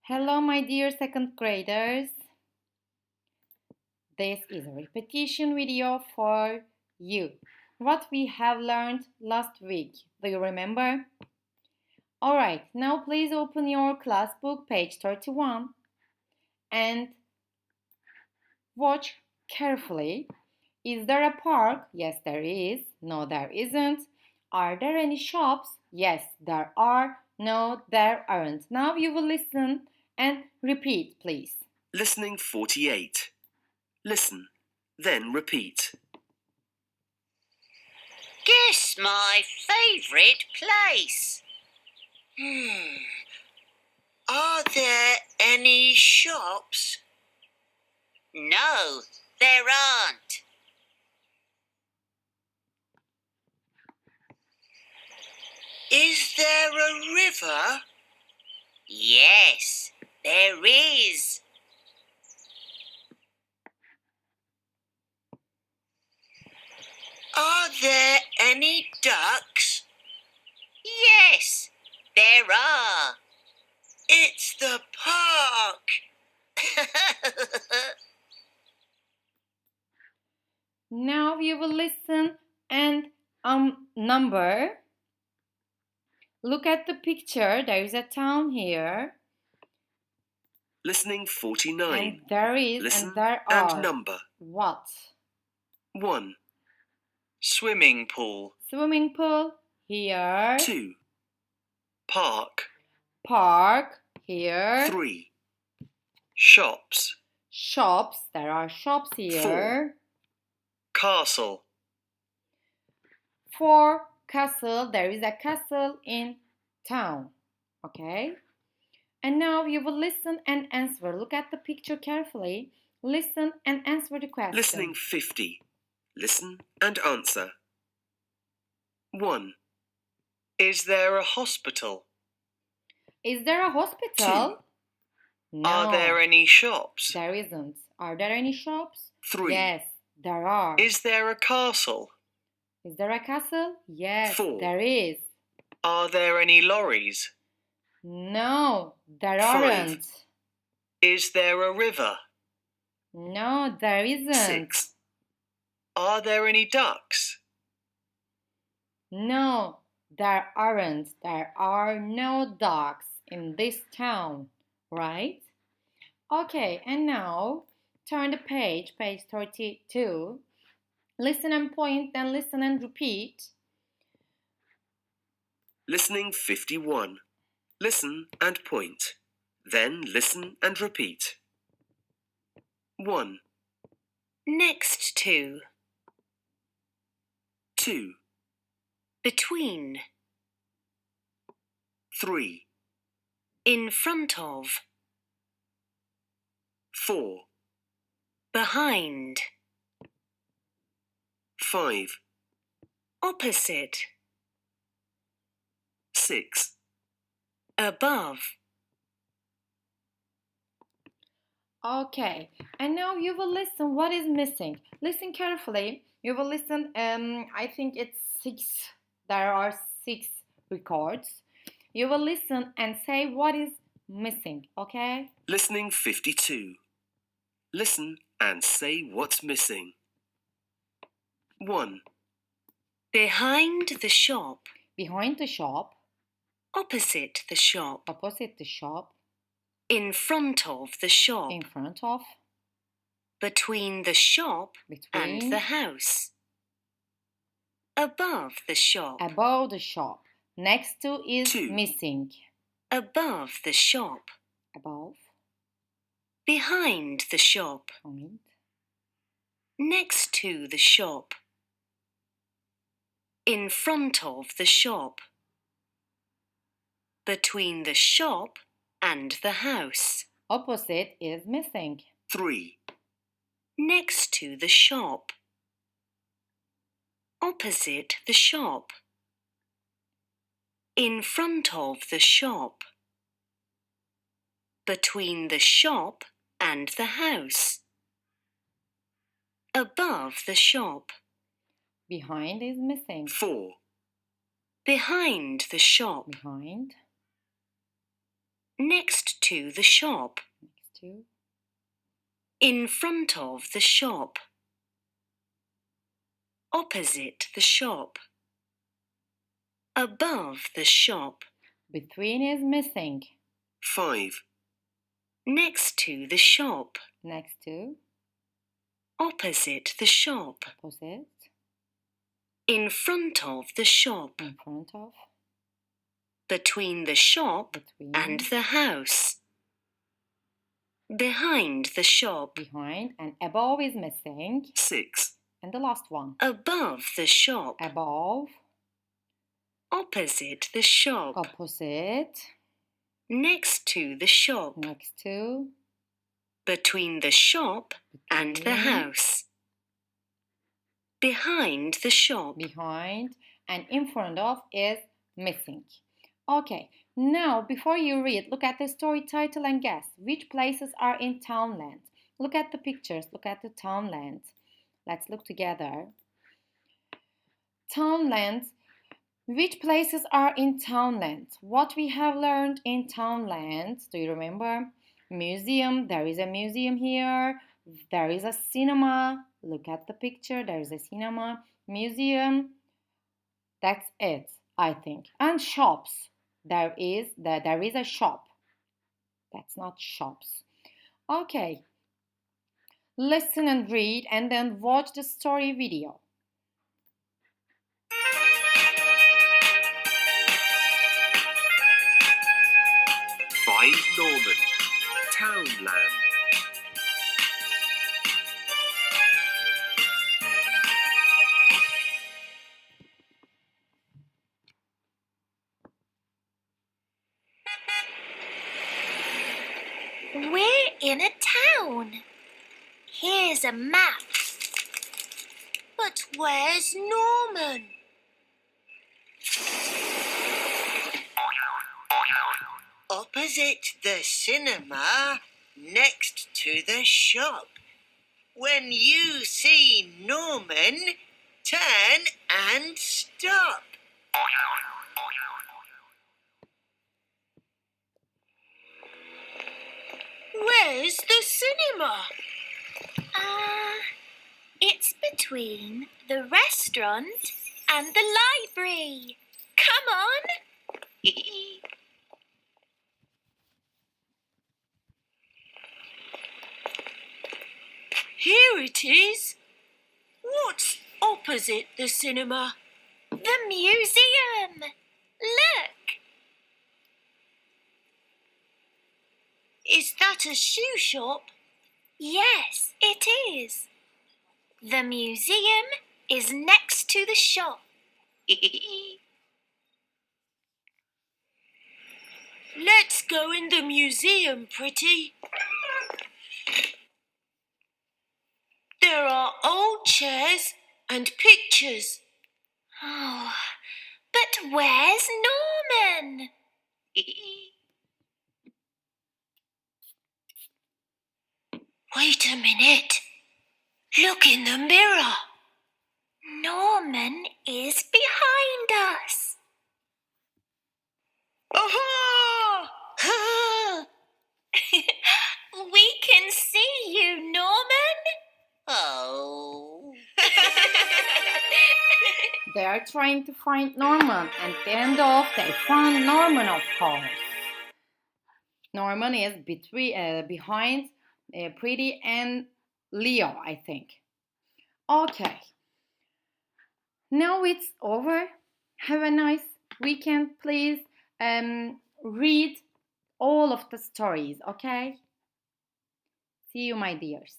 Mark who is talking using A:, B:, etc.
A: Hello, my dear second graders. This is a repetition video for you. What we have learned last week. Do you remember? Alright, now please open your class book, page 31, and watch carefully. Is there a park? Yes, there is. No, there isn't. Are there any shops? Yes, there are. No, there aren't. Now you will listen and repeat, please.
B: Listening 48. Listen, then repeat.
C: Guess my favourite place. Are there any shops? No, there aren't. Is there a river? Yes, there is. Are there any ducks? Yes, there are. It's the park.
A: Now you will listen and number. Look at the picture. There is a town here.
B: Listening 49.
A: And there is
B: Listen
A: and there are.
B: and number.
A: What?
B: 1. Swimming pool.
A: Swimming pool here.
B: 2. Park.
A: Park here.
B: 3. Shops.
A: Shops. There are shops here.
B: 4. Castle.
A: 4. Castle. There is a castle in town. Okay? And now you will listen and answer. Look at the picture carefully. Listen and answer the question.
B: Listening 50. Listen and answer. 1. Is there a hospital?
A: Is there a hospital?
B: 2.
A: No.
B: Are there any shops?
A: There isn't. Are there any shops?
B: 3.
A: Yes, there are.
B: Is there a castle?
A: Is there a castle? Yes,
B: 4.
A: there is.
B: Are there any lorries?
A: No, there
B: 5.
A: aren't.
B: Is there a river?
A: No, there isn't.
B: 6. Are there any ducks?
A: No, there aren't. There are no dogs in this town, right? Okay, and now turn the page 32. Listen and point, then listen and repeat.
B: Listening 51. Listen and point. Then listen and repeat. 1.
C: Next to.
B: 2.
C: Between.
B: 3.
C: In front of.
B: 4.
C: Behind.
B: 5.
C: Opposite.
B: 6.
C: Above.
A: Okay, and now you will listen what is missing. Listen carefully. You will listen, I think it's 6. There are 6 records. You will listen and say what is missing, okay?
B: Listening 52. Listen and say what's missing. 1.
C: Behind the shop.
A: Behind the shop.
C: Opposite the shop.
A: Opposite the shop.
C: In front of the shop.
A: In front of.
C: Between the shop
A: Between.
C: and the house. Above the shop.
A: Above the shop. Next to is
B: 2.
A: missing.
C: Above the shop.
A: Above.
C: Behind the shop.
A: Point.
C: Next to the shop. In front of the shop. Between the shop and the house.
A: Opposite is missing.
B: 3.
C: Next to the shop. Opposite the shop. In front of the shop. Between the shop and the house. Above the shop.
A: Behind is missing.
B: 4.
C: Behind the shop.
A: Behind.
C: Next to the shop.
A: Next to.
C: In front of the shop. Opposite the shop. Above the shop.
A: Between is missing.
B: 5,
C: Next to the shop.
A: Next to.
C: Opposite the shop.
A: Opposite.
C: In front of the shop.
A: In front of.
C: Between the shop
A: Between.
C: and the house. Behind the shop.
A: Behind. And above is missing.
B: 6,
A: And the last one.
C: Above the shop.
A: Above.
C: Opposite the shop.
A: Opposite.
C: Next to the shop.
A: Next to.
C: Between the shop and the
A: Between.
C: house. Behind the shop.
A: Behind. And in front of is missing. Okay, now before you read, look at the story title and guess which places are in Townland. Look at the pictures, look at the Townland. Let's look together. Townland. Which places are in Townland? What we have learned in Townland, do you remember? Museum, there is a museum here. There is a cinema. Look at the picture, there is a cinema. Museum, that's it, I think. And shops, there is a shop. That's not shops. Okay, listen and read and then watch the story video.
B: Find Norman. Townland.
D: We're in a town. Here's a map. But where's Norman?
E: Opposite the cinema, next to the shop. When you see Norman, turn and stop.
D: Where's the cinema? It's between the restaurant and the library. Come on.
E: Here it is. What's opposite the cinema?
D: The museum. Look.
E: Is that a shoe shop?
D: Yes, it is. The museum is next to the shop.
E: Let's go in the museum, pretty. There are old chairs and pictures.
D: Oh, but where's Norman?
E: Wait a minute. Look in the mirror.
D: Norman is behind us.
E: Aha! Ah!
D: We can see you, Norman.
E: Oh.
A: They are trying to find Norman, and at the end of they found Norman, of course. Norman is behind Pretty and Leo, I think. Okay. Now it's over. Have a nice weekend. Please read all of the stories, okay? See you, my dears.